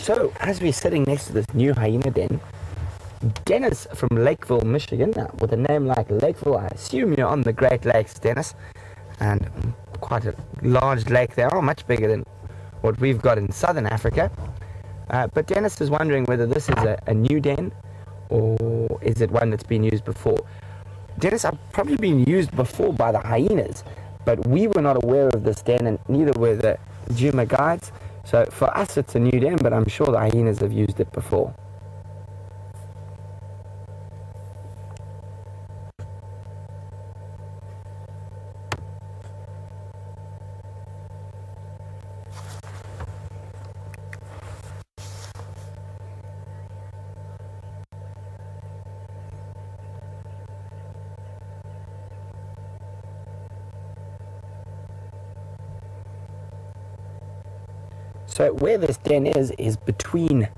So, as we're sitting next to this new hyena den, Dennis from Lakeville, Michigan, with a name like Lakeville, I assume you're on the Great Lakes, Dennis, and quite a large lake there, much bigger than what we've got in southern Africa. But Dennis is wondering whether this is a new den, or is it one that's been used before. Dennis, I've probably been used before by the hyenas, but we were not aware of this den, and neither were the Djuma guides. So for us it's a new den, but I'm sure the hyenas have used it before. So where this den is between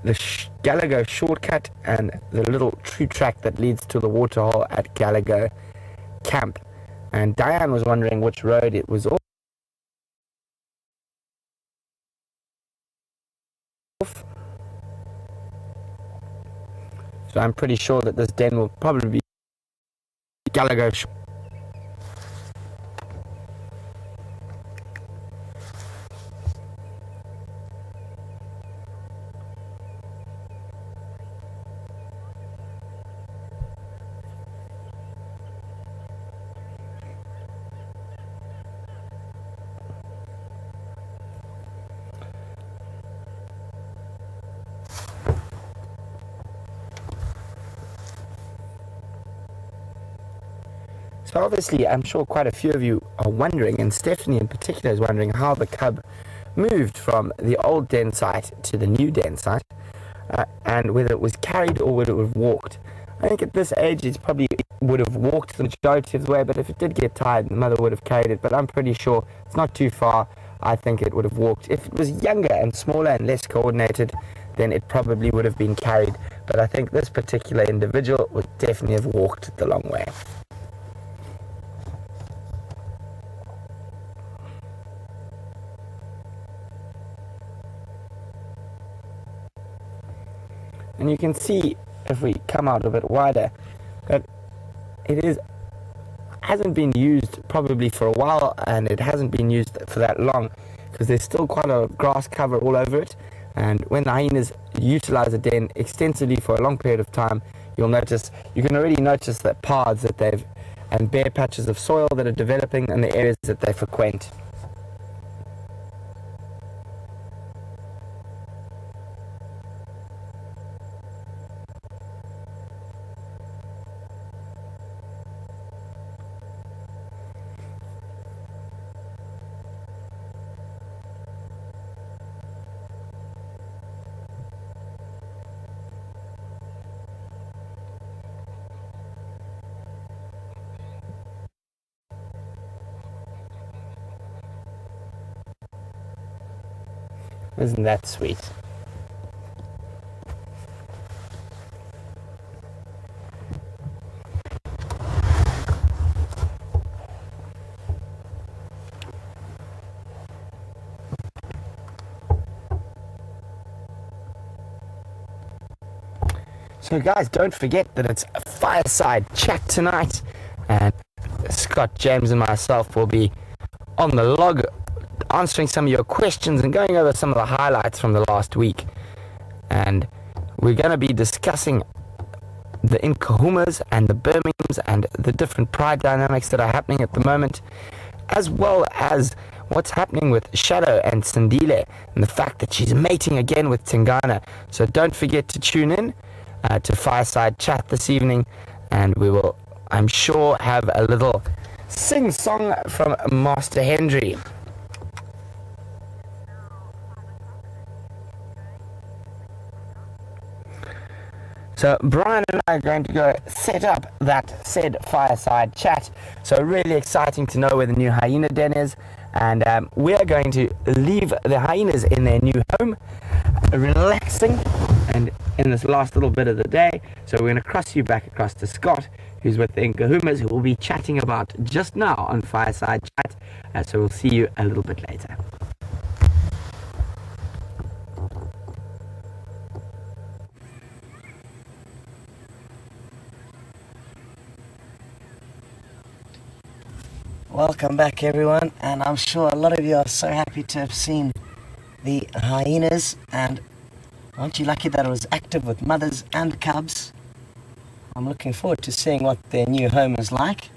the Gallagher shortcut and the little tree track that leads to the waterhole at Gallagher camp. And Diane was wondering which road it was off. So I'm pretty sure that this den will probably be Gallagher shortcut. So obviously, I'm sure quite a few of you are wondering, and Stephanie in particular is wondering, how the cub moved from the old den site to the new den site, and whether it was carried or whether it would have walked. I think at this age it probably would have walked the majority of the way, but if it did get tired, the mother would have carried it. But I'm pretty sure it's not too far. I think it would have walked. If it was younger and smaller and less coordinated, then it probably would have been carried. But I think this particular individual would definitely have walked the long way. And you can see, if we come out a bit wider, that it hasn't been used probably for a while, and it hasn't been used for that long, because there's still quite a grass cover all over it. And when the hyenas utilize the den extensively for a long period of time, you can already notice the paths that and bare patches of soil that are developing in the areas that they frequent. Isn't that sweet? So guys, don't forget that it's a fireside chat tonight, and Scott, James and myself will be on the log answering some of your questions and going over some of the highlights from the last week. And we're going to be discussing the Nkahumas and the Birminghams and the different pride dynamics that are happening at the moment, as well as what's happening with Shadow and Sindile and the fact that she's mating again with Tingana. So don't forget to tune in to Fireside Chat this evening, and we will, I'm sure, have a little sing-song from Master Henry. So Brian and I are going to go set up that said fireside chat. So really exciting to know where the new hyena den is. And we are going to leave the hyenas in their new home, relaxing, and in this last little bit of the day. So we're going to cross you back across to Scott, who's with the Nkahumas, who will be chatting about just now on Fireside Chat. So we'll see you a little bit later. Welcome back, everyone, and I'm sure a lot of you are so happy to have seen the hyenas, and aren't you lucky that it was active with mothers and cubs? I'm looking forward to seeing what their new home is like.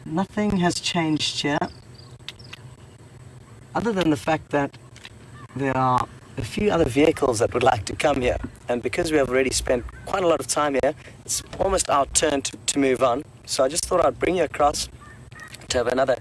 Nothing has changed here, other than the fact that there are a few other vehicles that would like to come here, and because we have already spent quite a lot of time here, it's almost our turn to move on. So I just thought I'd bring you across to have another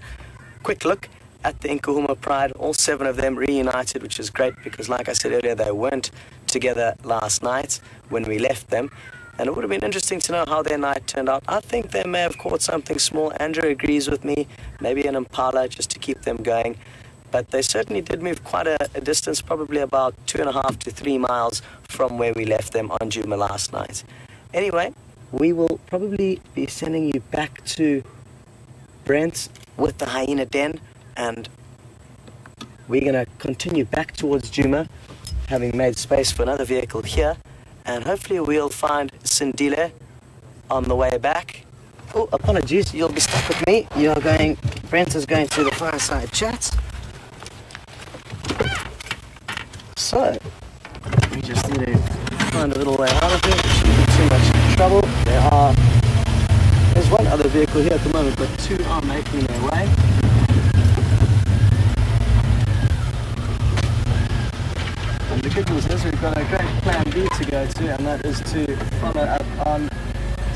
quick look at the Nkuhuma Pride, all 7 of them reunited, which is great because, like I said earlier, they weren't together last night when we left them, and it would have been interesting to know how their night turned out. I think they may have caught something small. Andrew agrees with me, maybe an impala just to keep them going. But they certainly did move quite a distance, probably about 2.5 to 3 miles from where we left them on Djuma last night. Anyway, we will probably be sending you back to Brent with the hyena den, and we're going to continue back towards Djuma, having made space for another vehicle here, and hopefully we'll find Sindile on the way back. Oh, apologies, you'll be stuck with me. Brent is going to the fireside chat. So, we just need to find a little way out of it. Shouldn't be too much trouble. There's one other vehicle here at the moment, but 2 are making their way. And the good news is we've got a great plan B to go to, and that is to follow up on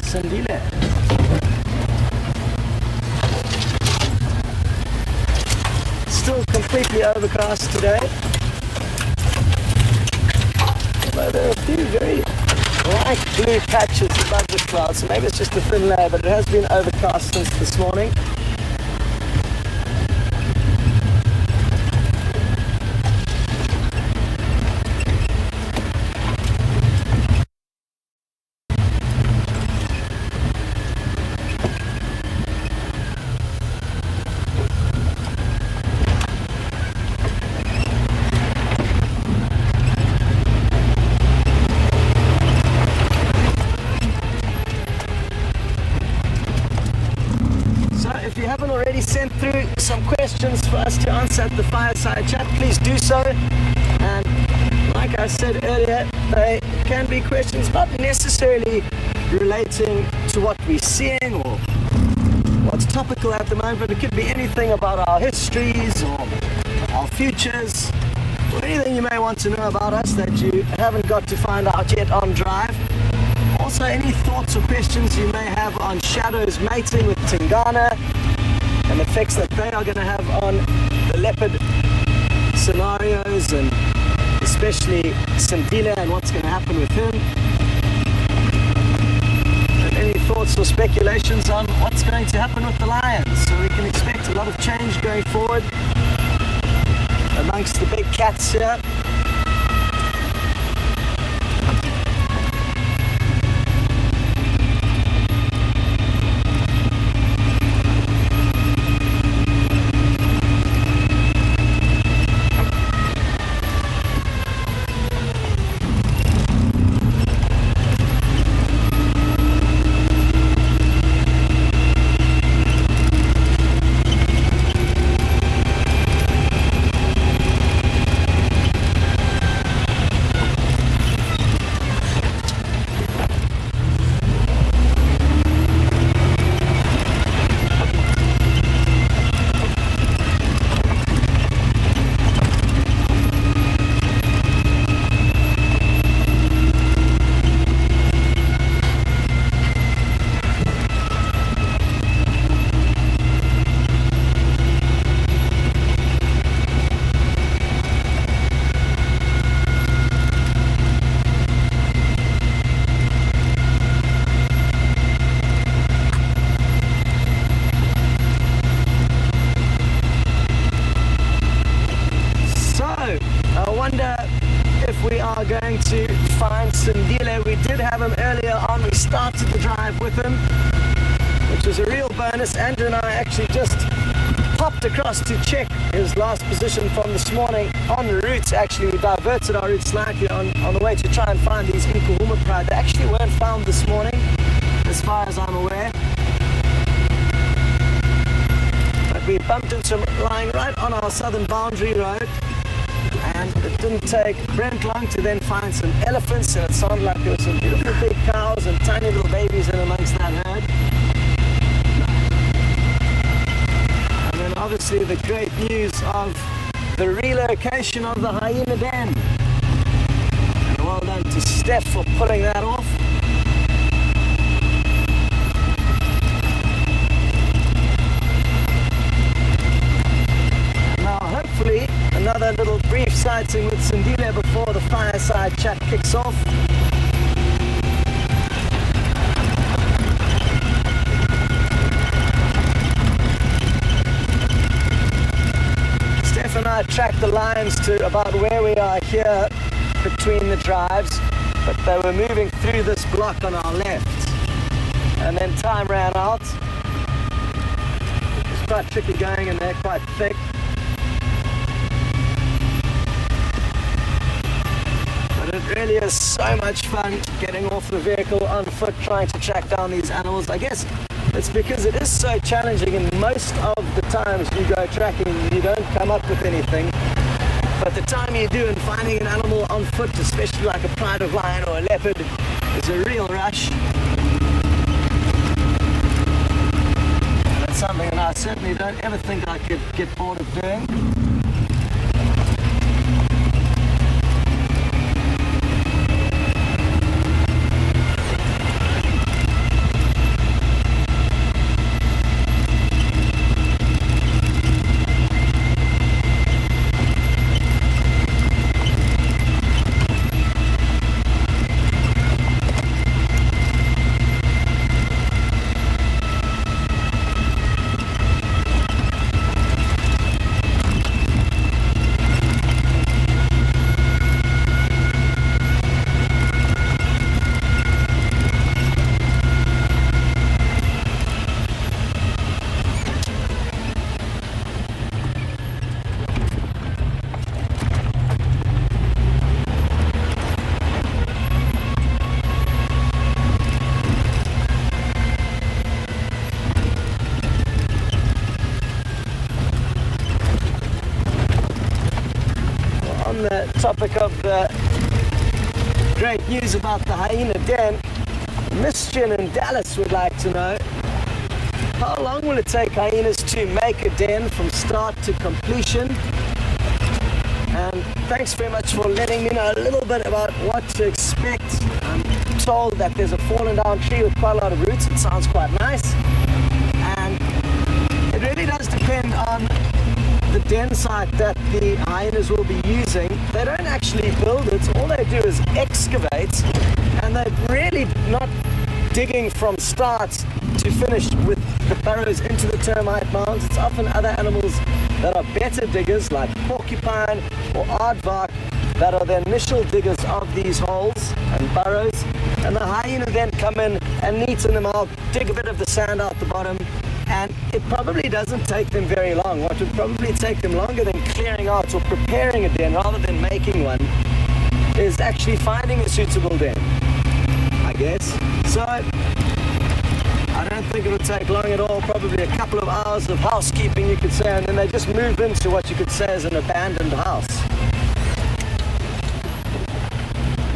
Sindile. Still completely overcast today. Although there are a few very light blue patches above the clouds, so maybe it's just a thin layer, but it has been overcast since this morning. If you haven't already sent through some questions for us to answer at the fireside chat, please do so. And like I said earlier, they can be questions not necessarily relating to what we're seeing or what's topical at the moment, but it could be anything about our histories or our futures, or anything you may want to know about us that you haven't got to find out yet on Drive. Also, any thoughts or questions you may have on shadows mating with Tingana and the effects that they are going to have on the leopard scenarios, and especially Sindile and what's going to happen with him. And any thoughts or speculations on what's going to happen with the lions. So we can expect a lot of change going forward amongst the big cats here. We are going to find Sindile. We did have him earlier on. We started the drive with him, which was a real bonus. Andrew and I actually just popped across to check his last position from this morning en route. Actually, we diverted our route slightly on the way to try and find these Nkuhuma Pride. They actually weren't found this morning, as far as I'm aware. but we bumped into them lying right on our southern boundary road. And it didn't take Brent long to then find some elephants, and it sounded like there were some beautiful big cows and tiny little babies in amongst that herd. And then obviously the great news of the relocation of the hyena den. And well done to Steph for pulling that off. Now hopefully another little brief sighting with Sindile before the fireside chat kicks off. Steph and I tracked the lines to about where we are here between the drives, but they were moving through this block on our left. And then time ran out. It's quite tricky going in there, quite thick. But it really is so much fun getting off the vehicle on foot, trying to track down these animals. I guess it's because it is so challenging, and most of the times you go tracking, you don't come up with anything. But the time you do, and finding an animal on foot, especially like a pride of lion or a leopard, is a real rush. And it's something that I certainly don't ever think I could get bored of doing. On the topic of the great news about the hyena den, Michigan and Dallas would like to know, how long will it take hyenas to make a den from start to completion? And thanks very much for letting me know a little bit about what to expect. I'm told that there's a fallen down tree with quite a lot of roots. It sounds quite nice. And it really does depend on the den site that the hyenas will be using. They don't actually build it, all they do is excavate, and they're really not digging from start to finish with the burrows into the termite mounds. It's often other animals that are better diggers, like porcupine or aardvark, that are the initial diggers of these holes and burrows, and the hyena then come in and neaten them out, dig a bit of the sand out the bottom. And it probably doesn't take them very long. What would probably take them longer than clearing out or preparing a den rather than making one is actually finding a suitable den, I guess. So I don't think it'll take long at all, probably a couple of hours of housekeeping, you could say, and then they just move into what you could say is an abandoned house.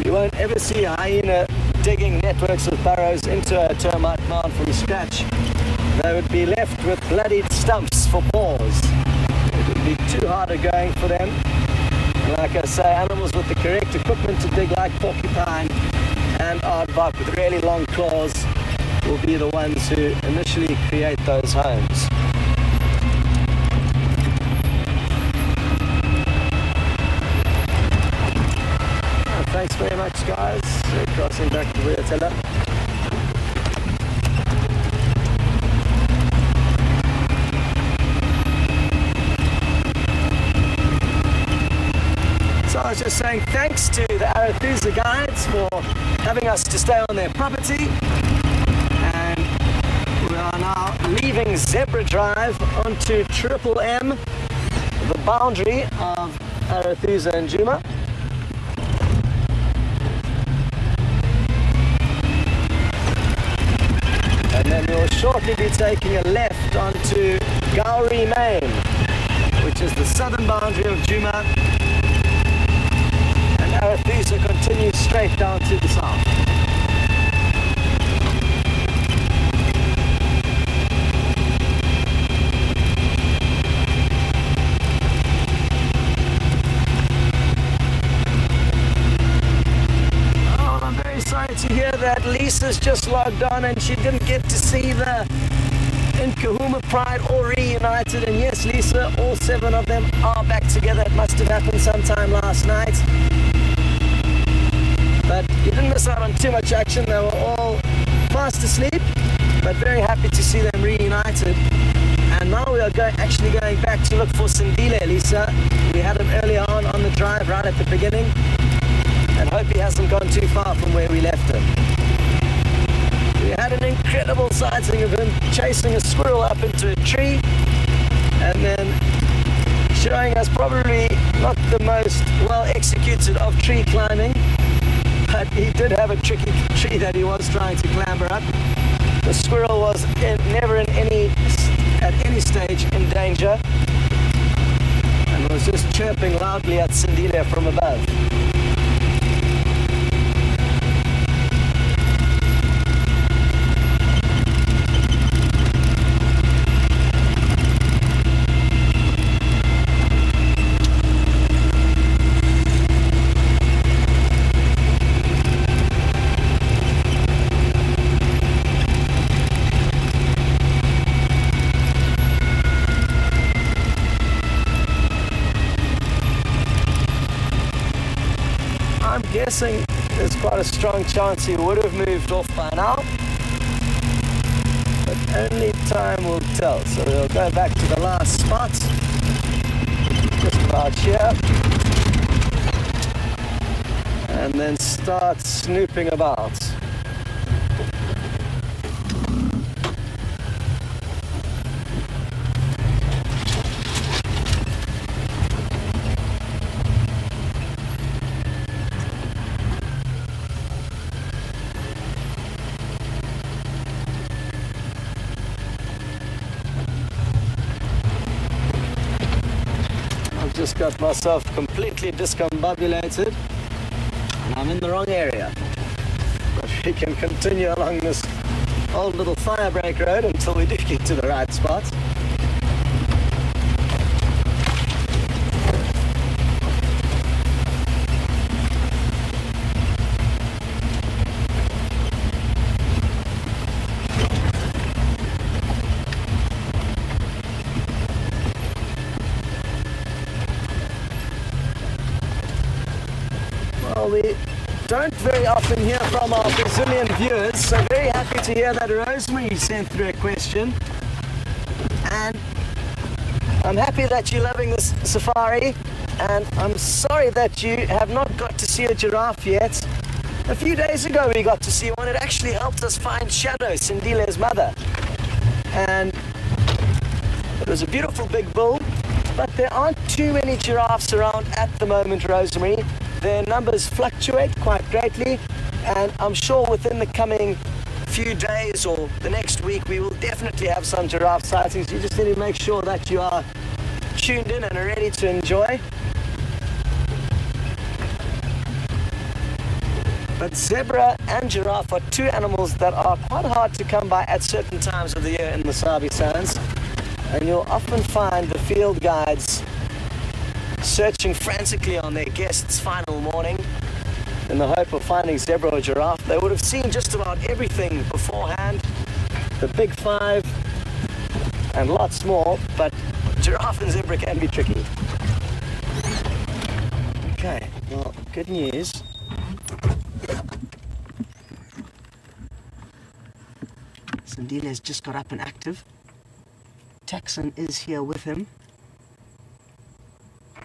You won't ever see a hyena digging networks of burrows into a termite mound from scratch. They would be left with bloodied stumps for paws. It would be too hard a going for them. And like I say, animals with the correct equipment to dig, like porcupine and aardvark with really long claws, will be the ones who initially create those homes. Well, thanks very much, guys. We're crossing back to WildEarth. I was just saying thanks to the Arethusa guides for having us to stay on their property, and we are now leaving Zebra Drive onto Triple M, the boundary of Arethusa and Djuma. And then we'll shortly be taking a left onto Gowrie, Maine, which is the southern boundary of Djuma, and Arethusa continues straight down to the south. Oh, I'm very sorry to hear that Lisa's just logged on and she didn't get to see the Nkahuma Pride all reunited. And yes, Lisa, all 7 of them are back together. It must have happened sometime last night. But you didn't miss out on too much action. They were all fast asleep, but very happy to see them reunited. And now we are actually going back to look for Sindile, Lisa. We had him earlier on the drive right at the beginning, and hope he hasn't gone too far from where we left him. We had an incredible sighting of him chasing a squirrel up into a tree, and then showing us probably not the most well executed of tree climbing, but he did have a tricky tree that he was trying to clamber up. The squirrel was never at any stage in danger, and was just chirping loudly at Sindile from above. Guessing there's quite a strong chance he would have moved off by now, but only time will tell. So we'll go back to the last spot, just about here, and then start snooping about. Just got myself completely discombobulated, and I'm in the wrong area. But we can continue along this old little firebreak road until we do get to the right spot. We don't very often hear from our Brazilian viewers, so very happy to hear that Rosemary sent through a question. And I'm happy that you're loving this safari, and I'm sorry that you have not got to see a giraffe yet. A few days ago we got to see one. It actually helped us find Shadow, Sindile's mother. And it was a beautiful big bull, but there aren't too many giraffes around at the moment, Rosemary. Their numbers fluctuate quite greatly, and I'm sure within the coming few days or the next week we will definitely have some giraffe sightings. You just need to make sure that you are tuned in and are ready to enjoy. But zebra and giraffe are 2 animals that are quite hard to come by at certain times of the year in the Sabi Sands, and you'll often find the field guides searching frantically on their guests' final morning in the hope of finding zebra or giraffe. They would have seen just about everything beforehand, the big 5 and lots more, but giraffe and zebra can be tricky. Okay, well, good news. Sindile has just got up and active. Taxon is here with him.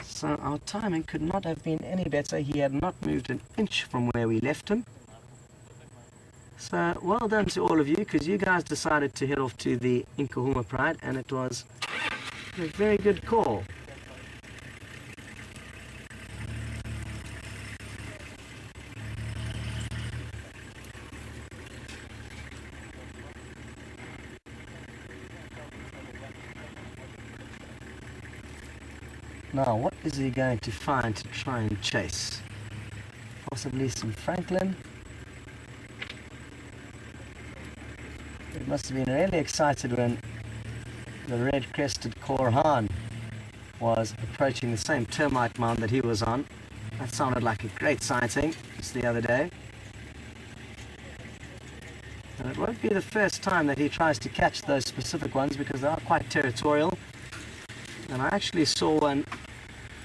So our timing could not have been any better. He had not moved an inch from where we left him. So well done to all of you, because you guys decided to head off to the Nkahuma Pride, and it was a very good call. Now, what is he going to find to try and chase? Possibly some Franklin. He must have been really excited when the red-crested Korhan was approaching the same termite mound that he was on. That sounded like a great sighting just the other day. And it won't be the first time that he tries to catch those specific ones because they are quite territorial. And I actually saw one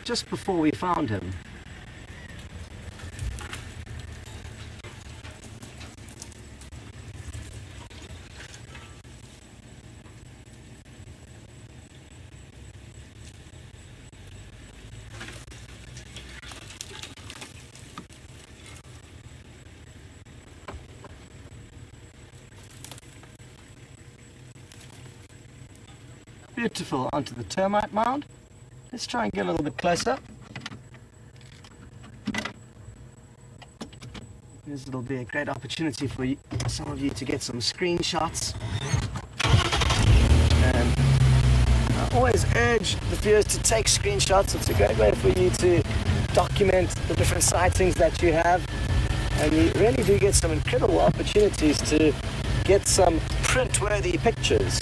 just before we found him. Beautiful, onto the termite mound. Let's try and get a little bit closer. It'll be a great opportunity for you, some of you to get some screenshots. And I always urge the viewers to take screenshots. It's a great way for you to document the different sightings that you have. And you really do get some incredible opportunities to get some print-worthy pictures.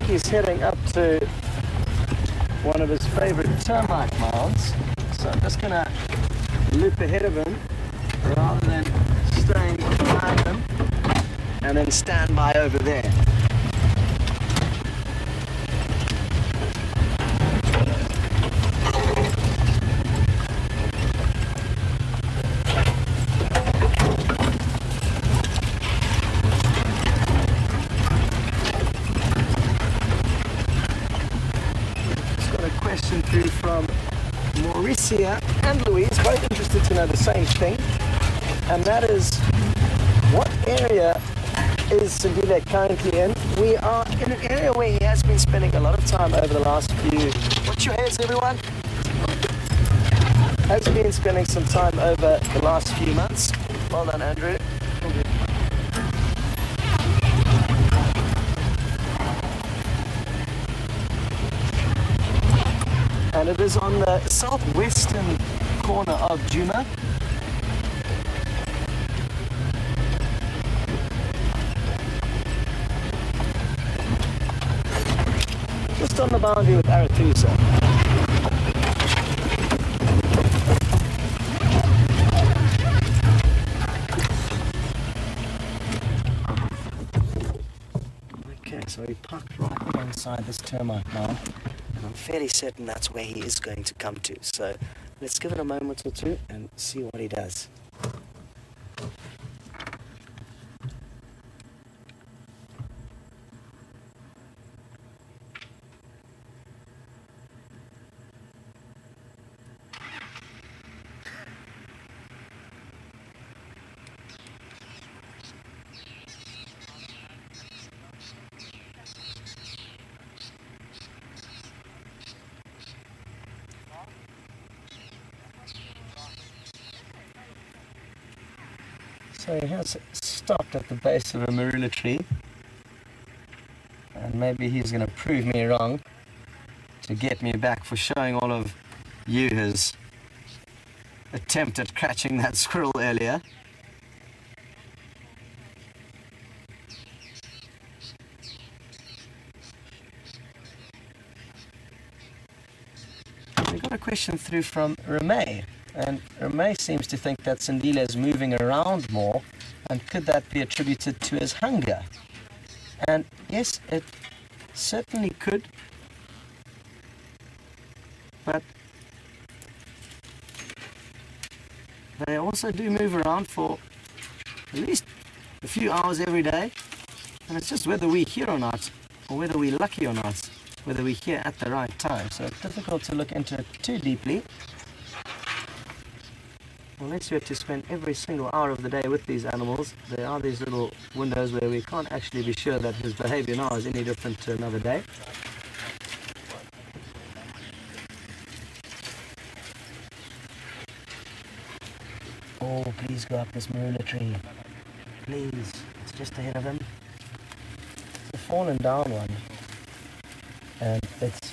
He's heading up to one of his favorite termite mounds, so I'm just gonna loop ahead of him rather than staying behind him and then stand by over there. Through from Mauricia and Louise, both interested to know the same thing, and that is, what area is Sindile currently in? We are in an area where he has been spending a lot of time over the last few... Watch your heads, everyone! Has been spending some time over the last few months. Well done, Andrew. And it is on the southwestern corner of Juma. Just on the boundary with Arathusa. Okay, so he parked right alongside this termite mound. I'm fairly certain that's where he is going to come to. So let's give it a moment or two and see what he does. So he has stopped at the base of a marula tree, and maybe he's going to prove me wrong to get me back for showing all of you his attempt at catching that squirrel earlier. We got a question through from Ramey. And Ramey seems to think that Sindile is moving around more, and could that be attributed to his hunger? And yes, it certainly could, but they also do move around for least a few hours every day. And it's just whether we're here or not, or whether we're lucky or not, whether we're here at the right time. So it's difficult to look into it too deeply, unless you have to spend every single hour of the day with these animals. There are these little windows where we can't actually be sure that his behavior now is any different to another day. Oh, please go up this marula tree. Please. It's just ahead of him. It's a fallen down one. And it's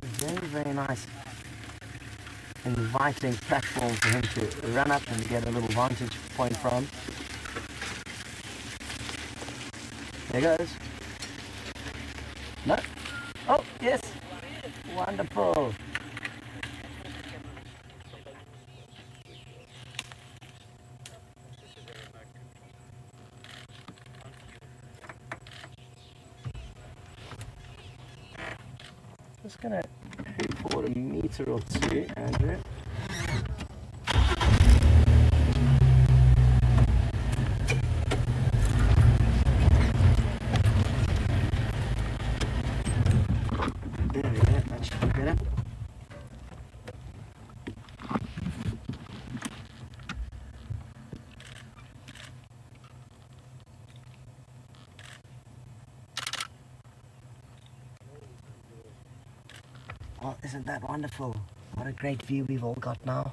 very, very nice, inviting platform for him to run up and get a little vantage point from. There goes. No? Oh, yes. Wonderful. Just gonna move forward a meter or two, Andrew. There we go, that should be better. Oh, isn't that wonderful? What a great view we've all got now.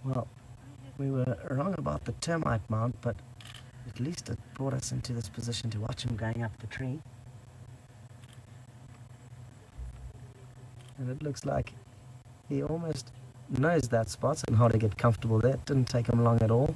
Well, we were wrong about the termite mound, but at least it brought us into this position to watch him going up the tree. And it looks like he almost knows that spot and how to get comfortable there. It didn't take him long at all.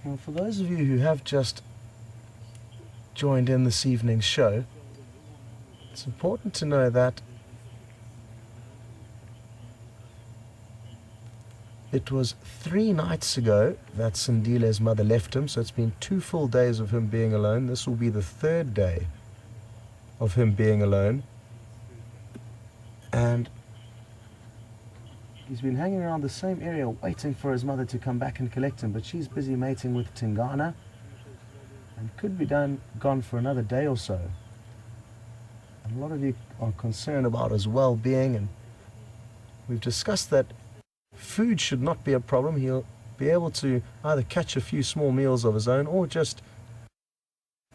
Well, for those of you who have just joined in this evening's show, it's important to know that it was 3 nights ago that Sindile's mother left him, so it's been 2 full days of him being alone. This will be the 3rd day of him being alone. And he's been hanging around the same area waiting for his mother to come back and collect him, but she's busy mating with Tingana and could be gone for another day or so. And a lot of you are concerned about his well-being, and we've discussed that food should not be a problem. He'll be able to either catch a few small meals of his own or just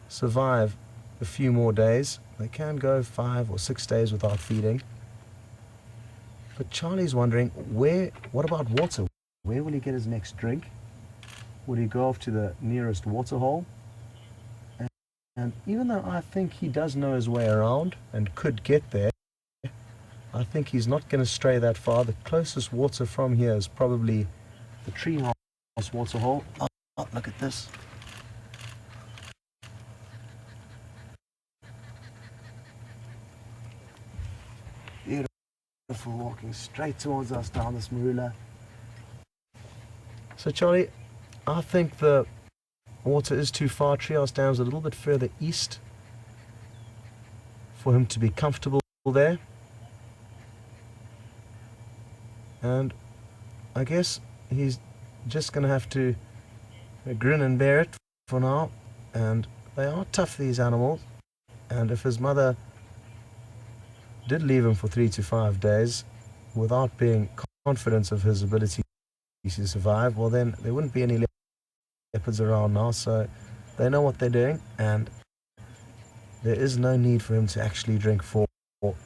survive a few more days. They can go 5 or 6 days without feeding. But Charlie's wondering, what about water? Where will he get his next drink? Will he go off to the nearest water hole? And even though I think he does know his way around and could get there, I think he's not going to stray that far. The closest water from here is probably the treehouse water hole. Oh, look at this. Beautiful, walking straight towards us down this marula. So Charlie, I think the water is too far. Treehouse Dam's a little bit further east for him to be comfortable there. And I guess he's just going to have to grin and bear it for now. And they are tough, these animals. And if his mother did leave him for 3 to 5 days without being confident of his ability to survive, well then there wouldn't be any leopards around now, so they know what they're doing, and there is no need for him to actually drink for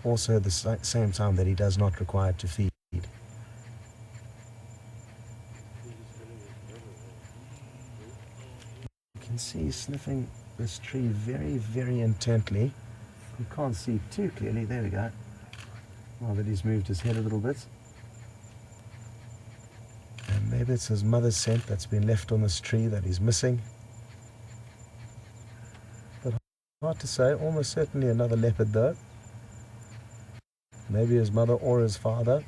also the same time that he does not require to feed. You can see he's sniffing this tree very, very intently. You can't see too clearly. There we go. Now that he's moved his head a little bit. And maybe it's his mother's scent that's been left on this tree that he's missing. But hard to say. Almost certainly another leopard though. Maybe his mother or his father.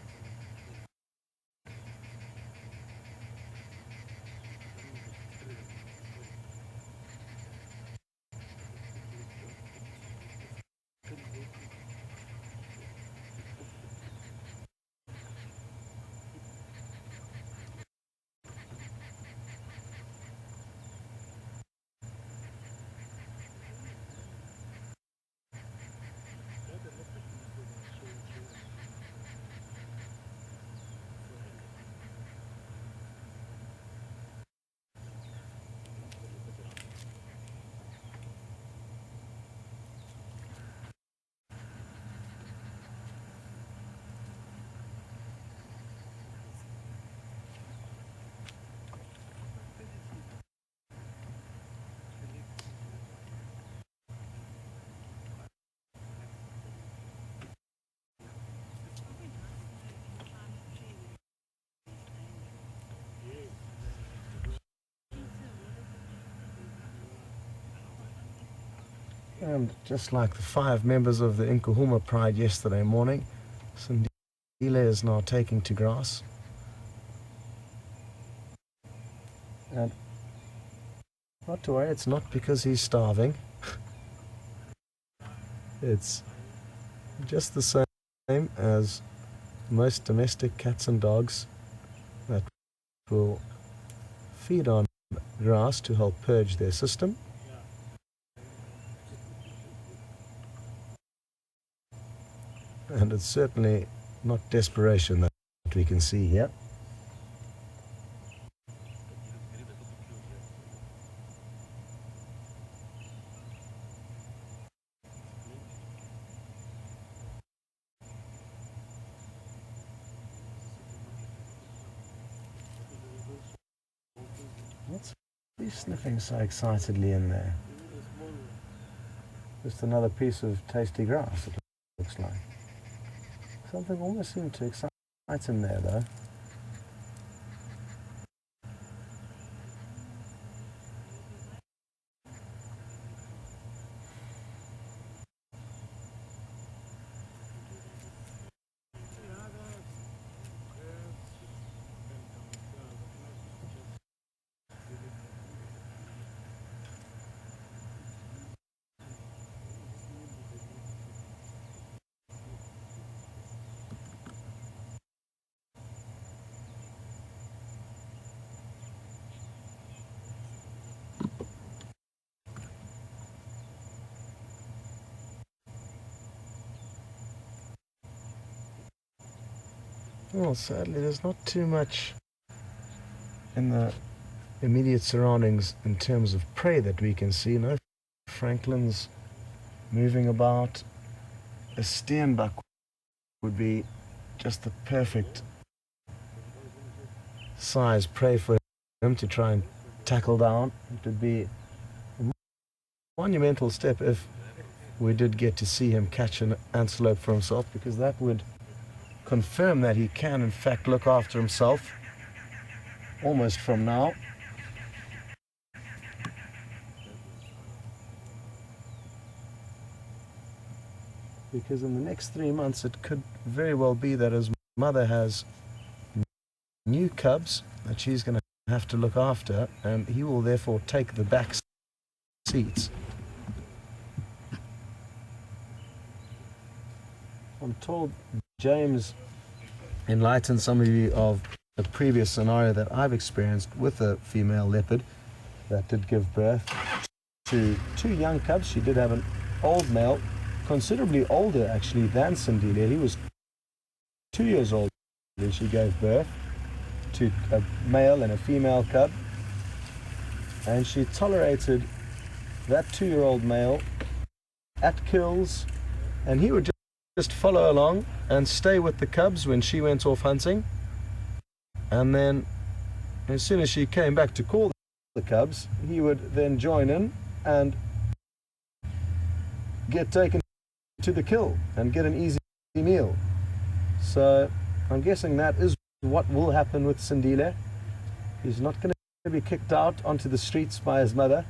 And just like the 5 members of the Nkuhuma Pride yesterday morning, Sindile is now taking to grass. And not to worry, it's not because he's starving. It's just the same as most domestic cats and dogs that will feed on grass to help purge their system. And it's certainly not desperation that we can see here. What's he sniffing so excitedly in there? Just another piece of tasty grass, it looks like. Something almost seemed to excite him there, though. Well, sadly, there's not too much in the immediate surroundings in terms of prey that we can see. No francolins moving about. A steenbok would be just the perfect size prey for him to try and tackle down. It would be a monumental step if we did get to see him catch an antelope for himself, because that would confirm that he can in fact look after himself almost from now. Because in the next 3 months it could very well be that his mother has new cubs that she's going to have to look after, and he will therefore take the back seats. I'm told James enlightened some of you of a previous scenario that I've experienced with a female leopard that did give birth to 2 young cubs. She did have an old male, considerably older actually than Sindile. He was 2 years old when she gave birth to a male and a female cub, and she tolerated that 2-year-old male at kills, and he would just follow along and stay with the cubs when she went off hunting. And then as soon as she came back to call the cubs, he would then join in and get taken to the kill and get an easy meal. So I'm guessing that is what will happen with Sindile. He's not going to be kicked out onto the streets by his mother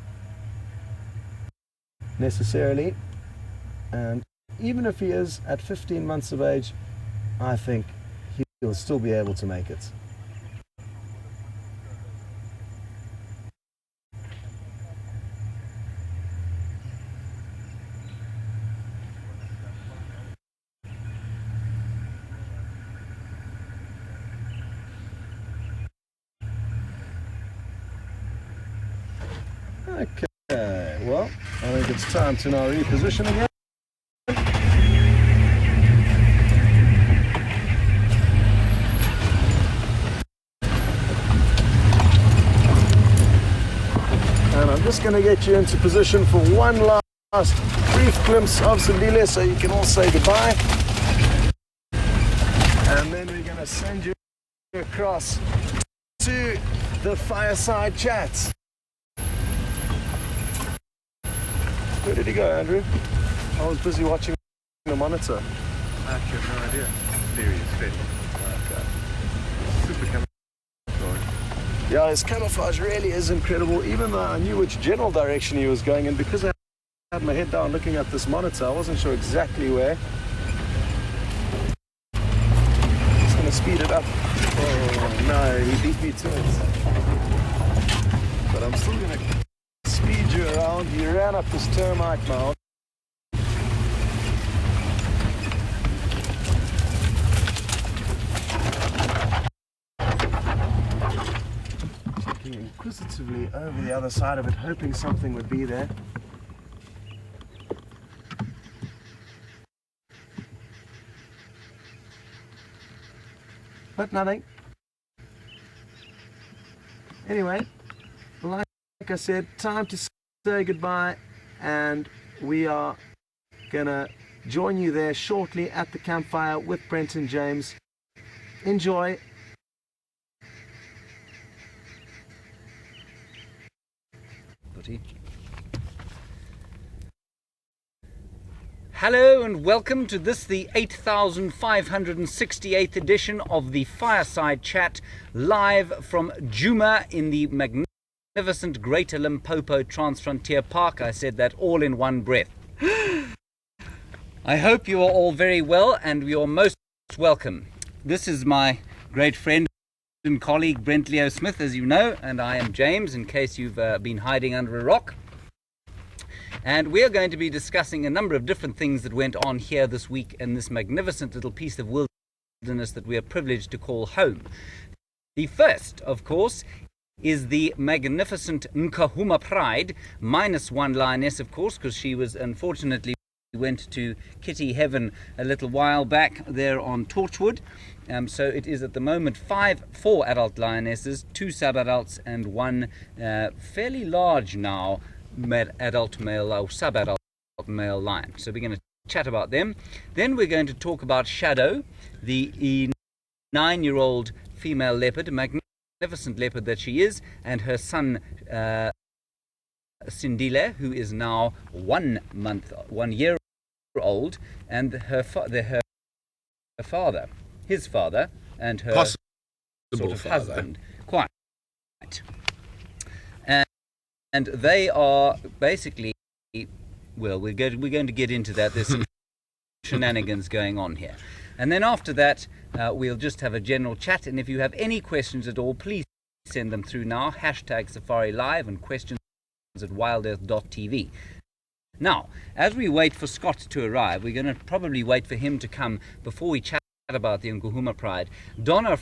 necessarily, and even if he is at 15 months of age, I think he'll still be able to make it. Okay, well, I think it's time to now reposition again. And I'm just going to get you into position for one last brief glimpse of Sindile so you can all say goodbye. And then we're going to send you across to the fireside chats. Where did he go, Andrew? I was busy watching the monitor. I actually have no idea. There he is, fit. Okay. Super camouflage. Yeah, his camouflage really is incredible, even though I knew which general direction he was going in. Because I had my head down looking at this monitor, I wasn't sure exactly where. Just going to speed it up. Oh no, he beat me to it. But I'm still going to speed you around. He ran up this termite mound. Checking inquisitively over the other side of it, hoping something would be there. But nothing. Anyway, like I said, time to say goodbye, and we are gonna join you there shortly at the campfire with Brent and James. Enjoy. Hello and welcome to this, the 8,568th edition of the Fireside Chat, live from Djuma in the magnificent Greater Limpopo Transfrontier Park. I said that all in one breath. I hope you are all very well and you're most welcome. This is my great friend and colleague Brent Leo Smith, as you know, and I am James, in case you've been hiding under a rock. And we are going to be discussing a number of different things that went on here this week in this magnificent little piece of wilderness that we are privileged to call home. The first, of course, is the magnificent Nkahuma Pride, -1 lioness, of course, because she was unfortunately went to kitty heaven a little while back there on Torchwood. So it is at the moment 4 adult lionesses, 2 sub-adults, and 1 fairly large now adult male or sub-adult male lion. So we're going to chat about them. Then we're going to talk about Shadow, the 9-year-old female leopard, a magnificent leopard that she is, and her son Sindile, who is now 1 year old, and his father, and her sort of husband. Quite. And they are basically, well, we're going to get into that. There's some shenanigans going on here. And then after that, we'll just have a general chat. And if you have any questions at all, please send them through now. #Safari Live and questions at WildEarth.tv. Now, as we wait for Scott to arrive, we're going to probably wait for him to come before we chat about the Nkahuma Pride. Donna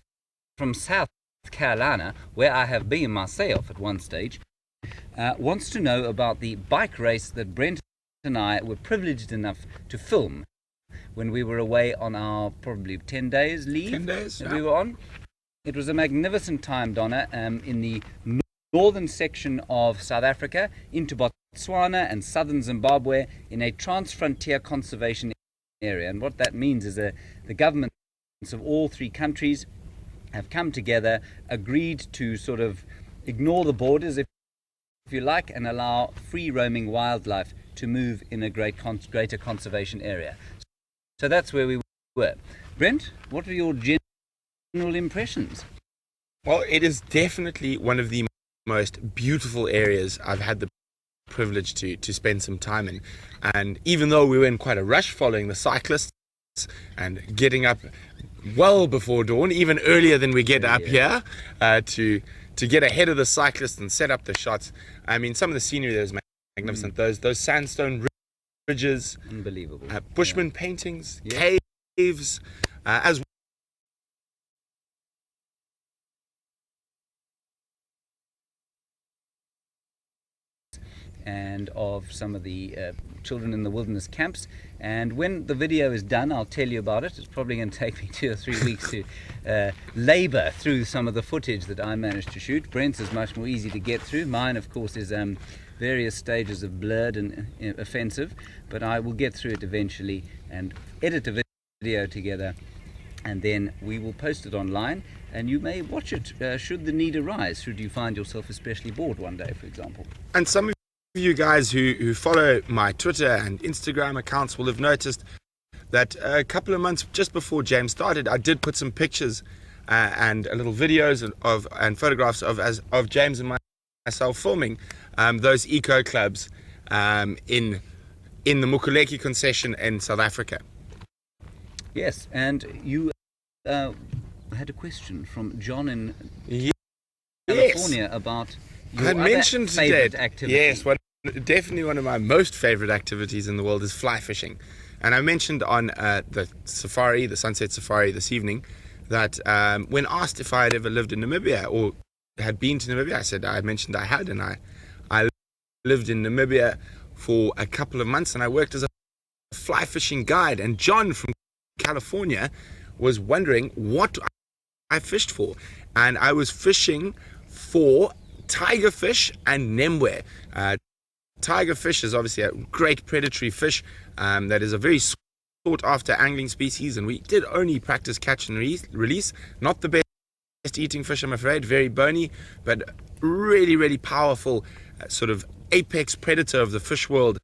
from South Carolina, where I have been myself at one stage, wants to know about the bike race that Brent and I were privileged enough to film when we were away on our probably 10 days leave. 10 days, that yeah. we were on. It was a magnificent time, Donna, in the northern section of South Africa into Botswana and southern Zimbabwe in a trans-frontier conservation area. And what that means is that the governments of all three countries have come together, agreed to sort of ignore the borders, if you like, and allow free roaming wildlife to move in a greater conservation area. So that's where we were. Brent, what are your general impressions? Well, it is definitely one of the most beautiful areas I've had the privilege to spend some time in. And even though we were in quite a rush following the cyclists and getting up well before dawn, even earlier than we get up here, to get ahead of the cyclists and set up the shots. I mean, some of the scenery there is magnificent. Those sandstone ridges, unbelievable. Bushman paintings, caves, as and of some of the children in the wilderness camps. And when the video is done, I'll tell you about it. It's probably going to take me 2 or 3 weeks to labor through some of the footage that I managed to shoot. Brent's is much more easy to get through. Mine, of course, is various stages of blurred and offensive, but I will get through it eventually and edit the video together, and then we will post it online, and you may watch it should the need arise, should you find yourself especially bored one day, for example. And some of you guys who follow my Twitter and Instagram accounts will have noticed that a couple of months just before James started, I did put some pictures and little videos and photographs of James and myself filming those eco clubs in the Mukuleki concession in South Africa. Yes, and you had a question from John in California about your mentioned favorite today, activity. yes, definitely one of my most favorite activities in the world is fly fishing. And I mentioned on the sunset safari this evening, that when asked if I had ever lived in Namibia or had been to Namibia, I mentioned I had, and I lived in Namibia for a couple of months, and I worked as a fly fishing guide. And John from California was wondering what I fished for, and I was fishing for tigerfish and nemwe. Tigerfish is obviously a great predatory fish that is a very sought after angling species, and we did only practice catch and release. Not the best eating fish, I'm afraid, very bony, but really, really powerful sort of apex predator of the fish world.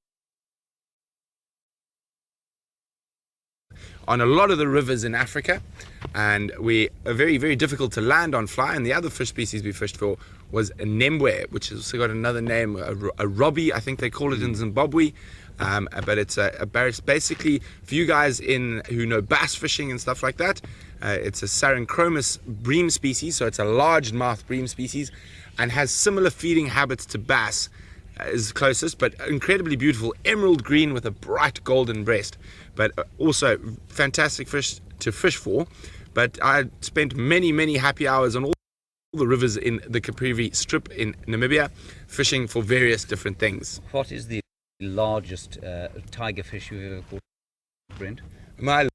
On a lot of the rivers in Africa, and we are very, very difficult to land on fly. And the other fish species we fished for was a nemwe, which has also got another name, a robbie, I think they call it in Zimbabwe. But it's basically, for you guys who know bass fishing and stuff like that, it's a Saranchromis bream species, so it's a large mouth bream species, and has similar feeding habits to bass, is closest, but incredibly beautiful, emerald green with a bright golden breast, but also fantastic fish to fish for. But I spent many, many happy hours on all the rivers in the Caprivi Strip in Namibia, fishing for various different things. What is the largest tiger fish you've ever caught, Brent? My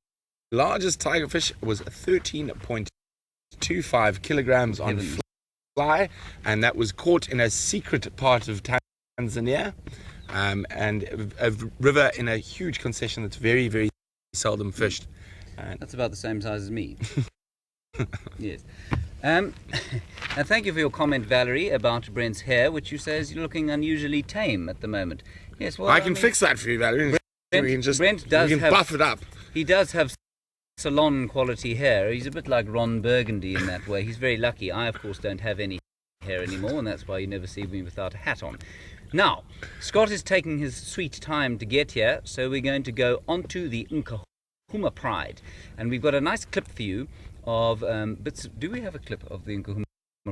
largest tiger fish was 13.25 kilograms on fly, and that was caught in a secret part of Tanzania, and a river in a huge concession that's very, very seldom fished. That's about the same size as me. Yes. And thank you for your comment, Valerie, about Brent's hair, which you say is looking unusually tame at the moment. Yes, well, I can fix that for you, Valerie. Brent does have buff it up. He does have salon quality hair. He's a bit like Ron Burgundy in that way. He's very lucky. I, of course, don't have any hair anymore, and that's why you never see me without a hat on. Now, Scott is taking his sweet time to get here, so we're going to go onto the Nkuhuma Pride, and we've got a nice clip for you of bits. Do we have a clip of the Nkuhuma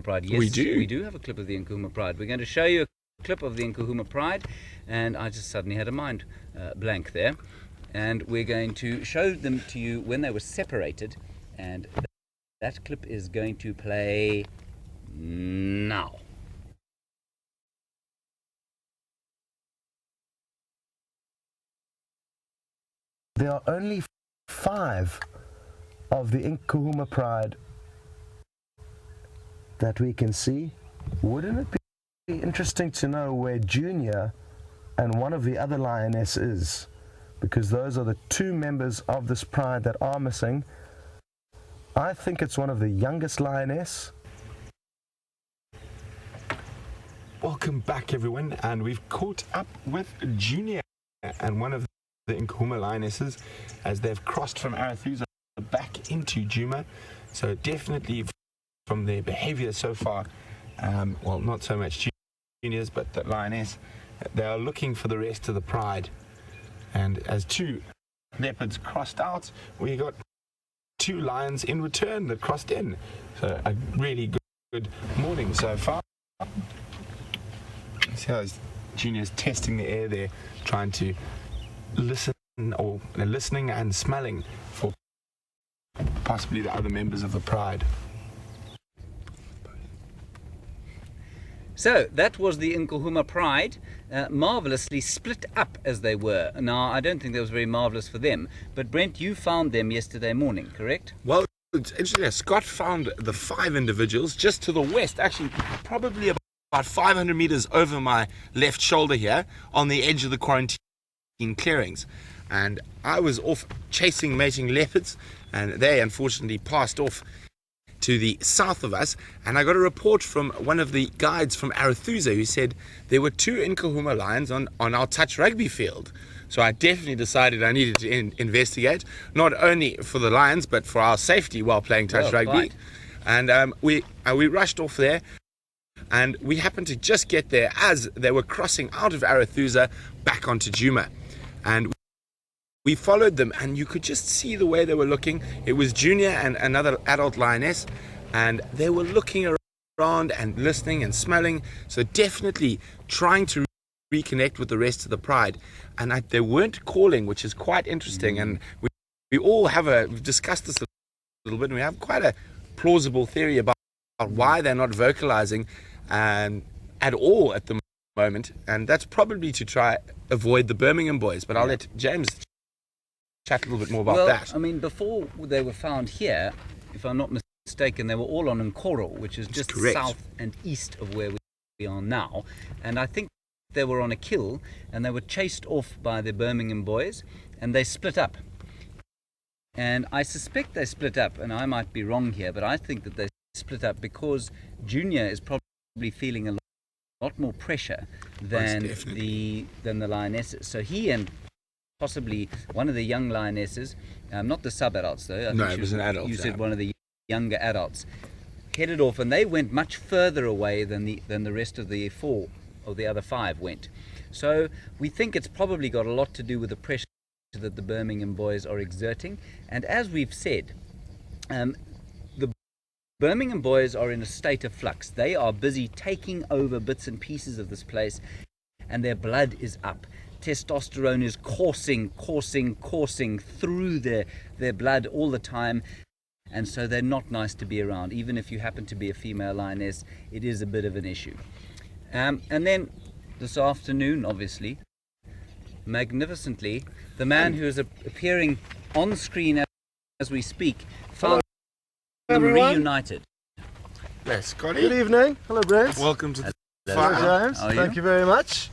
Pride? Yes, we do. We do have a clip of the Nkuhuma Pride. We're going to show you a clip of the Nkuhuma Pride, and I just suddenly had a mind blank there, and we're going to show them to you when they were separated, and that clip is going to play now. There are only 5 of the Nkuhuma Pride that we can see. Wouldn't it be interesting to know where Junior and one of the other lionesses, because those are the two members of this pride that are missing. I think it's one of the youngest lioness. Welcome back, everyone, and we've caught up with Junior and one of the Nkahuma lionesses as they've crossed from Arathusa back into Juma. So definitely from their behavior so far, well, not so much juniors, but the lioness, they are looking for the rest of the pride. And as two leopards crossed out, we got two lions in return that crossed in. So a really good morning so far. See how Junior's testing the air there, trying to listen, or listening and smelling for possibly the other members of the pride. So that was the Nkahuma pride, marvelously split up as they were. Now, I don't think that was very marvelous for them, but Brent, you found them yesterday morning, correct? Well, it's interesting. Scott found the 5 individuals just to the west, actually probably about 500 meters over my left shoulder here, on the edge of the quarantine clearings. And I was off chasing mating leopards, and they unfortunately passed off to the south of us. And I got a report from one of the guides from Arathusa who said there were 2 Nkahuma lions on our touch rugby field. So I definitely decided I needed to investigate, not only for the lions but for our safety while playing touch rugby. Quite. And we rushed off there. And we happened to just get there as they were crossing out of Arathusa back onto Juma. And we followed them, and you could just see the way they were looking. It was Junior and another adult lioness, and they were looking around and listening and smelling. So definitely trying to reconnect with the rest of the pride. And they weren't calling, which is quite interesting. And we all we've discussed this a little bit, and we have quite a plausible theory about why they're not vocalizing at all at the moment, and that's probably to try avoid the Birmingham boys. But I'll let James chat a little bit more about that. I mean, before they were found here, if I'm not mistaken, they were all on Nkoro, which is just south and east of where we are now. And I think they were on a kill, and they were chased off by the Birmingham boys, and they split up. And I suspect they split up, and I might be wrong here, but I think that they split up because Junior is probably feeling a lot more pressure than the lionesses. So he and possibly one of the young lionesses, not the sub-adults though. No, it was an adult. You said one of the younger adults headed off, and they went much further away than the rest of the 4 or the other 5 went. So we think it's probably got a lot to do with the pressure that the Birmingham boys are exerting. And as we've said, the Birmingham boys are in a state of flux. They are busy taking over bits and pieces of this place, and their blood is up. Testosterone is coursing through their blood all the time, and so they're not nice to be around. Even if you happen to be a female lioness, it is a bit of an issue. And then this afternoon, obviously, magnificently, the man who is appearing on screen as we speak found them reunited. Yes, Scotty. Good evening. Hello, Brent. Welcome to the Hello, James. Thank you very much.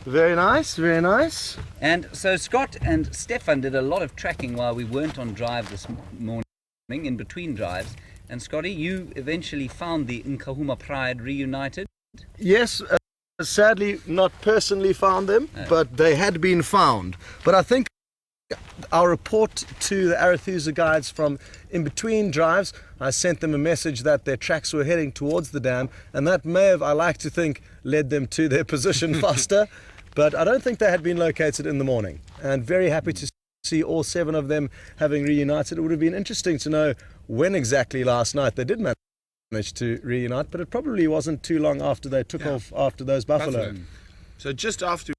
Very nice, very nice. And so Scott and Stefan did a lot of tracking while we weren't on drive this morning, in between drives. And Scotty, you eventually found the Nkahuma pride reunited? Yes, sadly not personally found them, but they had been found. But I think our report to the Arathusa guides from in between drives, I sent them a message that their tracks were heading towards the dam, and that may have, I like to think, led them to their position faster. But I don't think they had been located in the morning. And very happy to see all 7 of them having reunited. It would have been interesting to know when exactly last night they did manage to reunite, but it probably wasn't too long after they took off after those buffalo. So just after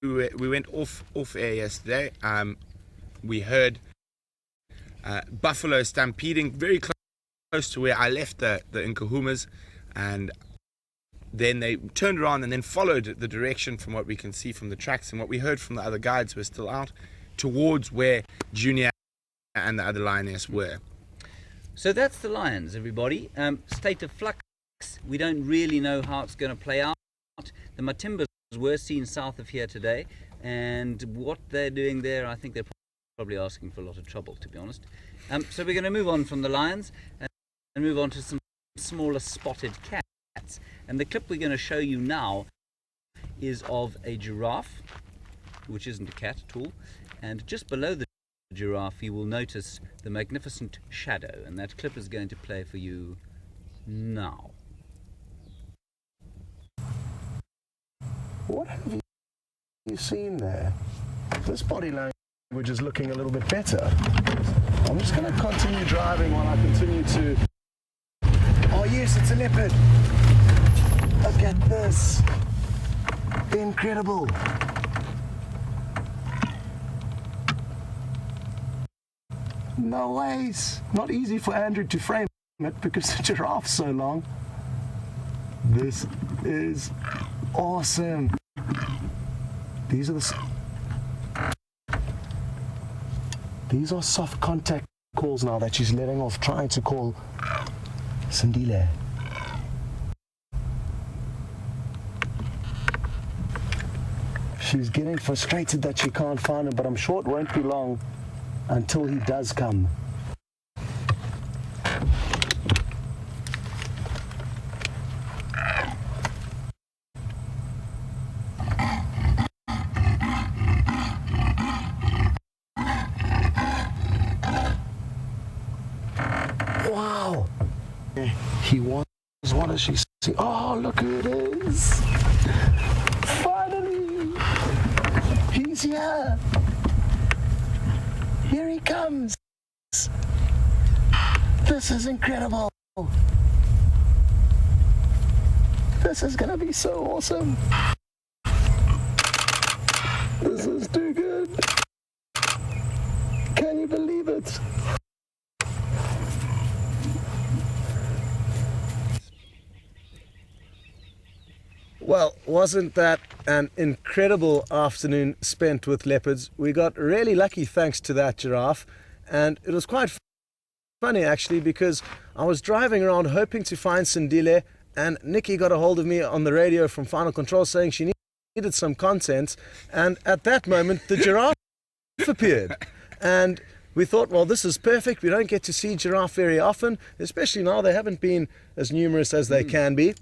we went off air yesterday, we heard buffalo stampeding very close to where I left the Nkahumas, and then they turned around and then followed the direction from what we can see from the tracks and what we heard from the other guides who are still out towards where Junior and the other lioness were. So that's the lions, everybody. State of flux. We don't really know how it's going to play out. The Matimbas were seen south of here today, and what they're doing there, I think they're probably asking for a lot of trouble, to be honest. So we're going to move on from the lions and move on to some smaller spotted cats. And the clip we're going to show you now is of a giraffe, which isn't a cat at all, and just below the giraffe you will notice the magnificent shadow, and that clip is going to play for you now. What have you seen there? This body language is looking a little bit better. I'm just going to continue driving while I continue to... Oh yes, it's a leopard. Look at this. Incredible. No ways. Not easy for Andrew to frame it because the giraffe's so long. This is awesome. These are soft contact calls now that she's letting off, trying to call Sindile. She's getting frustrated that she can't find him, but I'm sure it won't be long until he does come. Wow! He was. What does she see? Oh, look who it is! Finally! He's here! Here he comes! This is incredible! This is gonna be so awesome! This is too good! Can you believe it? Well, wasn't that an incredible afternoon spent with leopards? We got really lucky thanks to that giraffe, and it was quite funny actually because I was driving around hoping to find Sindile, and Nikki got a hold of me on the radio from Final Control saying she needed some content, and at that moment the giraffe appeared. And we thought, well, this is perfect. We don't get to see giraffe very often, especially now they haven't been as numerous as they can be.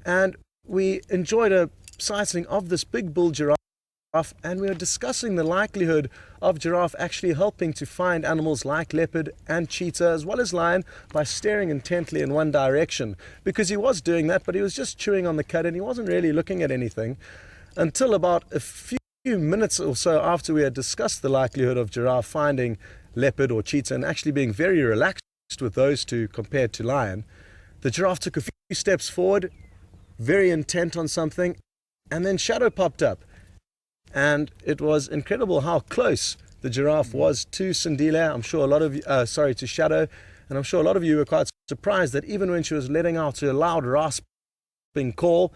And we enjoyed a sighting of this big bull giraffe, and we were discussing the likelihood of giraffe actually helping to find animals like leopard and cheetah as well as lion by staring intently in one direction, because he was doing that, but he was just chewing on the cud and he wasn't really looking at anything until about a few minutes or so after we had discussed the likelihood of giraffe finding leopard or cheetah and actually being very relaxed with those two compared to lion. The giraffe took a few steps forward, very intent on something, and then shadow popped up, and it was incredible how close the giraffe was to Sindile. I'm sure a lot of you, to Shadow, and I'm sure a lot of you were quite surprised that even when she was letting out a loud rasping call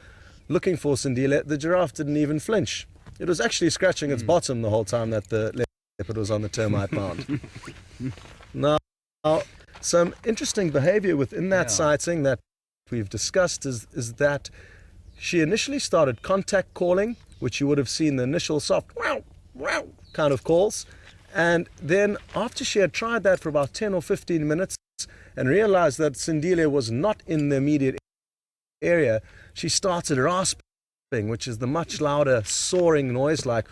looking for Sindile, the giraffe didn't even flinch. It was actually scratching its bottom the whole time that the leopard was on the termite mound. Now, some interesting behavior within that sighting that we've discussed is that she initially started contact calling, which you would have seen the initial soft wow, wow kind of calls, and then after she had tried that for about 10 or 15 minutes and realized that Sindile was not in the immediate area, she started rasping, which is the much louder soaring noise like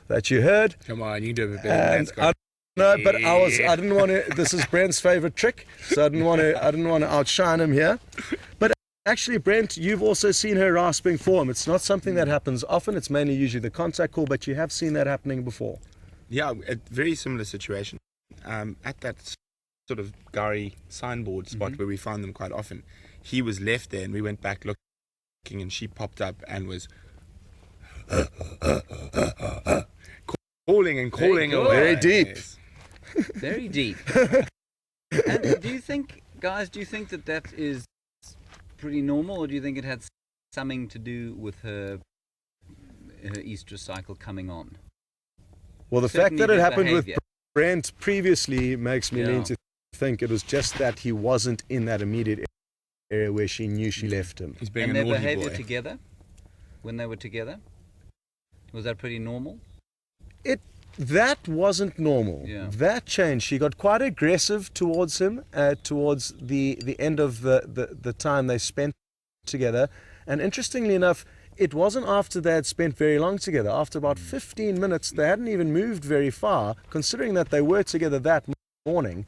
that you heard. Come on, you do a bit better than that. No, but I didn't want to. This is Brent's favorite trick, so I didn't want to outshine him here. But actually, Brent, you've also seen her rasping form. It's not something that happens often. It's mainly usually the contact call, but you have seen that happening before. Yeah, a very similar situation. At that sort of Gari signboard spot where we find them quite often, he was left there, and we went back looking, and she popped up and was calling and calling away. Very deep. Yes. Very deep. And do you think that is pretty normal, or do you think it had something to do with her estrus cycle coming on? Well, the fact that it happened with Brent previously makes me lean to think it was just that he wasn't in that immediate area where she knew she left him. He's being and a their naughty behavior boy. together? when they were together? Was that pretty normal? That wasn't normal. Yeah. That changed. She got quite aggressive towards him towards the end of the time they spent together. And interestingly enough, it wasn't after they had spent very long together. After about 15 minutes, they hadn't even moved very far, considering that they were together that morning,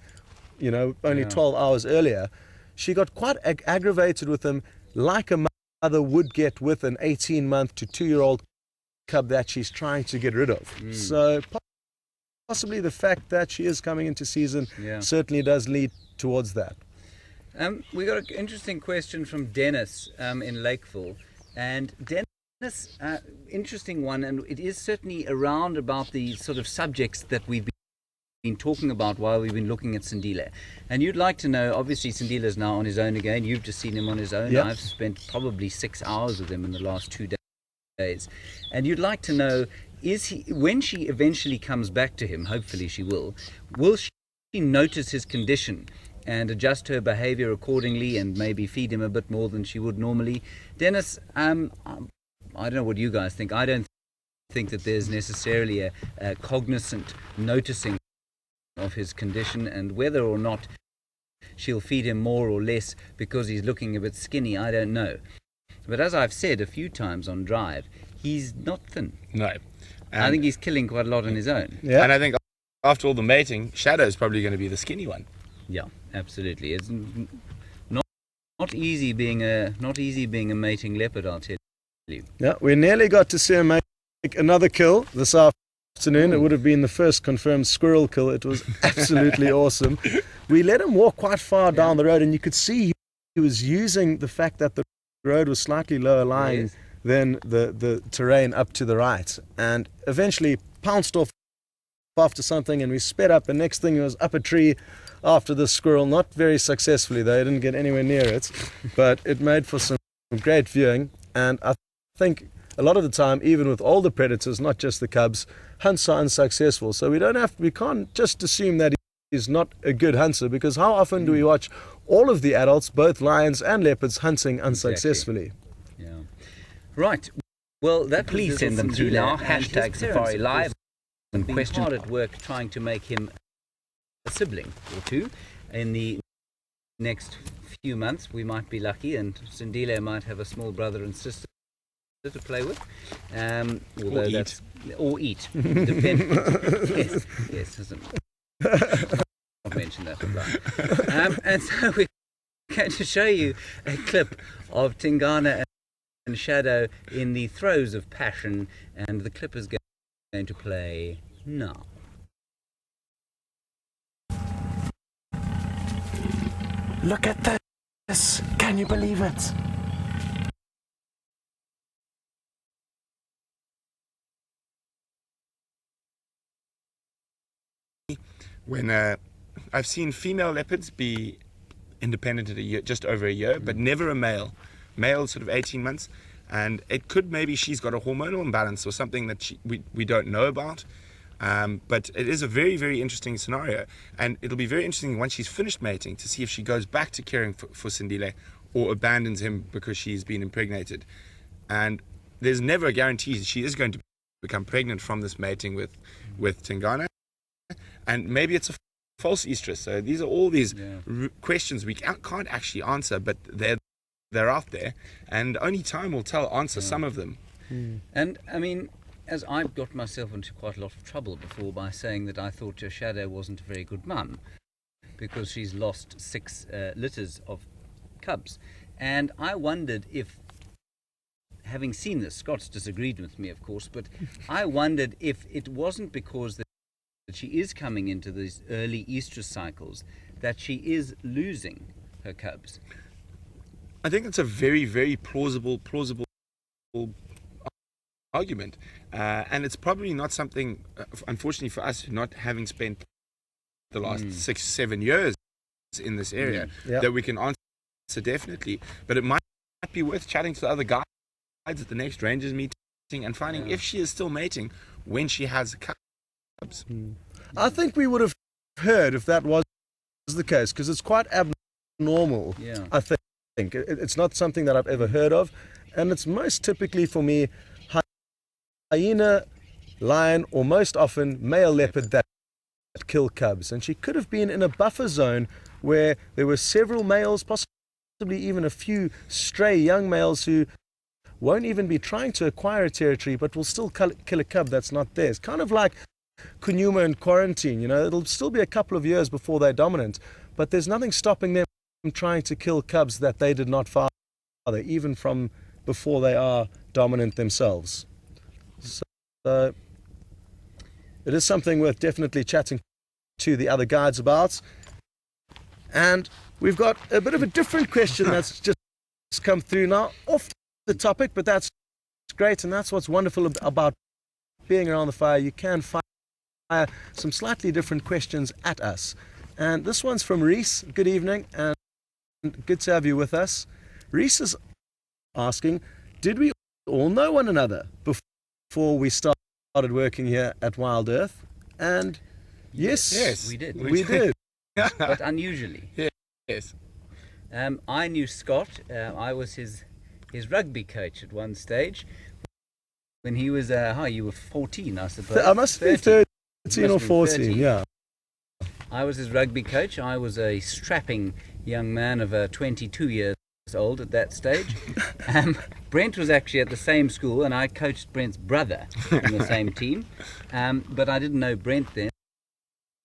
only 12 hours earlier. She got quite aggravated with him, like a mother would get with an 18-month to 2-year-old cub that she's trying to get rid of. So possibly the fact that she is coming into season certainly does lead towards that. We got an interesting question from Dennis in Lakeville. And Dennis, interesting one, and it is certainly around about the sort of subjects that we've been talking about while we've been looking at Sindile. And you'd like to know, obviously Sindile is now on his own again. You've just seen him on his own. Yep. I've spent probably 6 hours with him in the last 2 days. And you'd like to know, when she eventually comes back to him, hopefully she will she notice his condition and adjust her behavior accordingly and maybe feed him a bit more than she would normally? Dennis, I don't know what you guys think. I don't think that there's necessarily a cognizant noticing of his condition, and whether or not she'll feed him more or less because he's looking a bit skinny, I don't know. But as I've said a few times on Drive, he's not thin. No. I think he's killing quite a lot on his own. Yeah. And I think after all the mating, Shadow's probably going to be the skinny one. Yeah, absolutely. It's not easy being a mating leopard, I'll tell you. Yeah, we nearly got to see him make another kill this afternoon. It would have been the first confirmed squirrel kill. It was absolutely awesome. We let him walk quite far down the road, and you could see he was using the fact that the road was slightly lower lying than the terrain up to the right, and eventually pounced off after something, and we sped up, and next thing he was up a tree after the squirrel, not very successfully though. He didn't get anywhere near it, but it made for some great viewing. And I think a lot of the time, even with older predators, not just the cubs, hunts are unsuccessful. So we can't just assume that he's not a good hunter, because how often do we watch all of the adults, both lions and leopards, hunting unsuccessfully? Yeah. Right. Well, that please send them through now. Hashtag Safari Live. And question hard at work trying to make him a sibling or two in the next few months. We might be lucky, and Sindile might have a small brother and sister to play with, or eat. Yes, isn't I've mentioned that. And so we're going to show you a clip of Tingana and Shadow in the throes of passion, and the clip is going to play now. Look at this. Can you believe it? When I've seen female leopards be independent at a year, just over a year, but never a male. Male sort of 18 months. And it could maybe she's got a hormonal imbalance or something that we don't know about. But it is a very, very interesting scenario. And it'll be very interesting once she's finished mating to see if she goes back to caring for Sindile or abandons him because she's been impregnated. And there's never a guarantee she is going to become pregnant from this mating with Tingana. And maybe it's a false estrus. So these are all these questions we can't actually answer, but they're out there, and only time will answer some of them. And I mean, as I've got myself into quite a lot of trouble before by saying that I thought your Shadow wasn't a very good mum because she's lost 6 litters of cubs, and I wondered if, having seen this, Scott's disagreed with me of course, but I wondered if it wasn't because that she is coming into these early estrus cycles that she is losing her cubs. I think it's a very, very plausible argument, and it's probably not something, unfortunately for us, not having spent the last 6-7 years in this area, that we can answer definitely. But it might be worth chatting to the other guides at the next rangers meeting and finding if she is still mating when she has cubs. I think we would have heard if that was the case, because it's quite abnormal. I think it's not something that I've ever heard of, and it's most typically for me hyena, lion, or most often male leopard that kill cubs. And she could have been in a buffer zone where there were several males, possibly even a few stray young males who won't even be trying to acquire a territory but will still kill a cub that's not theirs. Kind of like Kunuma in quarantine, you know, it'll still be a couple of years before they're dominant, but there's nothing stopping them from trying to kill cubs that they did not father, even from before they are dominant themselves. So it is something worth definitely chatting to the other guides about. And we've got a bit of a different question that's just come through now, off the topic, but that's great, and that's what's wonderful about being around the fire. You can fire some slightly different questions at us. And this one's from Reese. Good evening, and good to have you with us. Reese is asking, did we all know one another before we started working here at WildEarth? And yes, we did. We did. But unusually. Yes. I knew Scott. I was his rugby coach at one stage. When he was, you were 14, I suppose. I must be 13 or 14, 13. yeah. I was his rugby coach. I was a strapping young man of 22 years old at that stage. Brent was actually at the same school, and I coached Brent's brother in the same team. But I didn't know Brent then.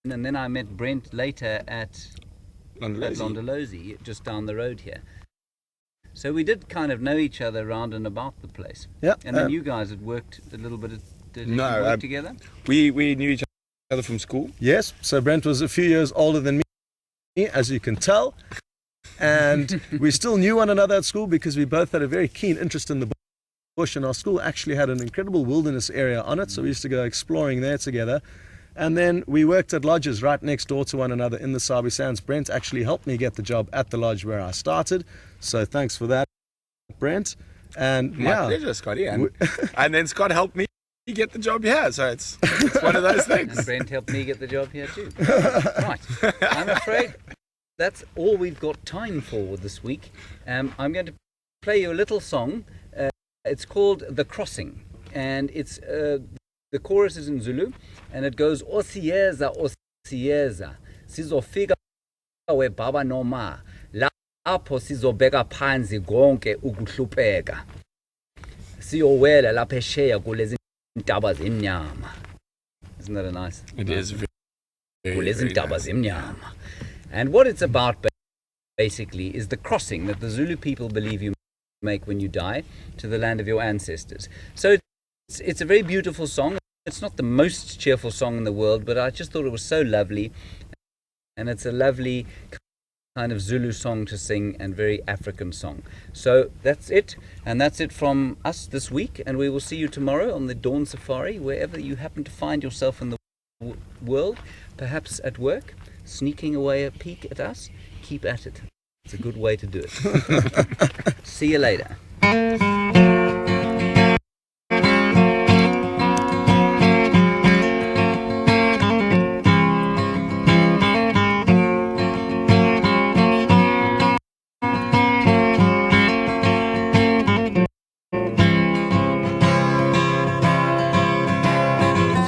And then I met Brent later at Londolozi, just down the road here. So we did kind of know each other around and about the place. Yeah. And then you guys had worked a little bit. Did you work together? We knew each other from school. Yes, so Brent was a few years older than me, as you can tell. And we still knew one another at school because we both had a very keen interest in the bush, and our school actually had an incredible wilderness area on it, so we used to go exploring there together. And then we worked at lodges right next door to one another in the Sabi Sands. Brent actually helped me get the job at the lodge where I started, so thanks for that, Brent. And My pleasure, Scotty. And then Scott helped me get the job here, so it's one of those things. And Brent helped me get the job here too. Right, I'm afraid that's all we've got time for this week. I'm going to play you a little song. It's called The Crossing, and it's the chorus is in Zulu, and it goes Osiyeza, Osiyeza, sizofika we baba noma, lapho sizobeka phansi konke ukuhlupeka, siyowela lapha esheya kulezi ntaba zemnyama. Isn't that a nice? It is very, kulezi ntaba zemnyama. And what it's about basically is the crossing that the Zulu people believe you make when you die to the land of your ancestors. So it's a very beautiful song. It's not the most cheerful song in the world, but I just thought it was so lovely. And it's a lovely kind of Zulu song to sing, and very African song. So that's it. And that's it from us this week. And we will see you tomorrow on the Dawn Safari, wherever you happen to find yourself in the world, perhaps at work, sneaking away a peek at us. Keep at it. It's a good way to do it. See you later.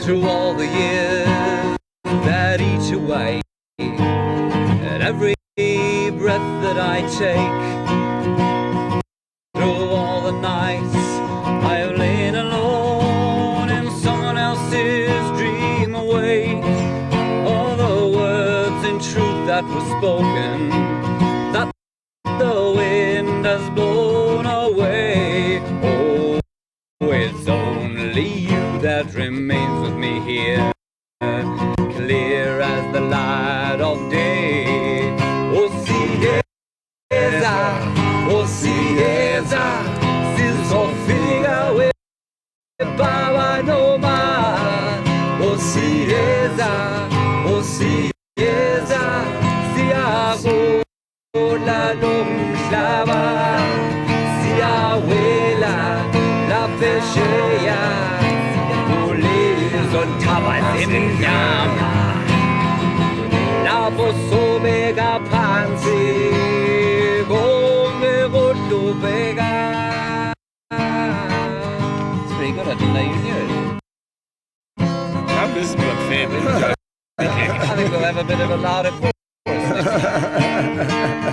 Through all the years that eat away at every breath that I take, through all the nights I have lain alone in someone else's dream awake, all the words in truth that were spoken, that the wind has blown away. Oh, it's only you that remains with me here, clear as the light of day. Osiyeza, sizofika we baba noma. Osiyeza, siyakula lomhlaba, siyawela laphesheya kulezo ntaba zemnyama, lapho sobeka phansi konke kuhlupeka. I think we'll have a bit of a louder chorus.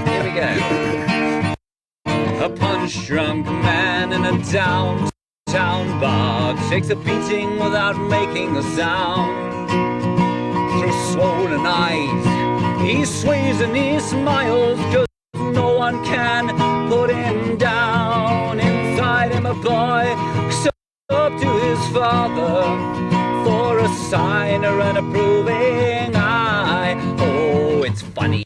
Here we go. A punch-drunk man in a downtown bar takes a beating without making a sound. Through swollen eyes, he sways and he smiles, cause no one can put him down. Inside him a boy looks up to his father for a sign or an approving eye. Oh, it's funny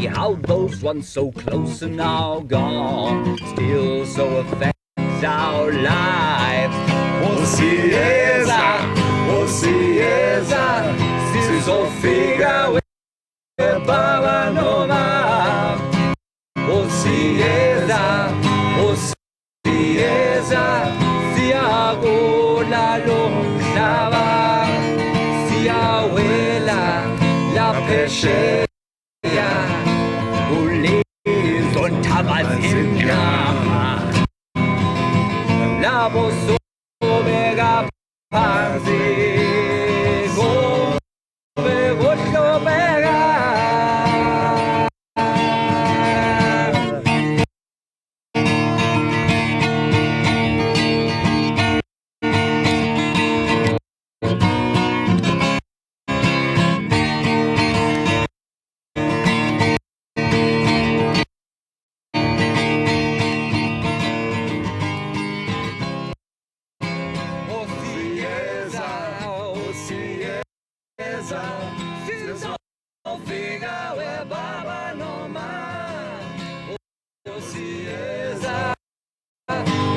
how those once so close are now gone, still so affects our lives. Osieza, se só fica baba no mar. Osieza, se agora lonjava, se abuela la pecheia. Und Tabazinama La voz omega panzi Go Begosho Bega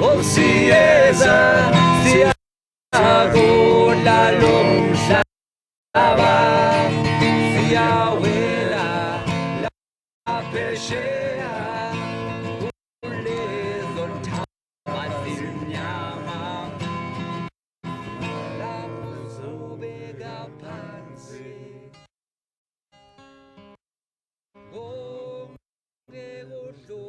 Osieza, se agora lonjava, se abuela la pecheia, ulezon tabazinyama, la muzubega panzi, go, go,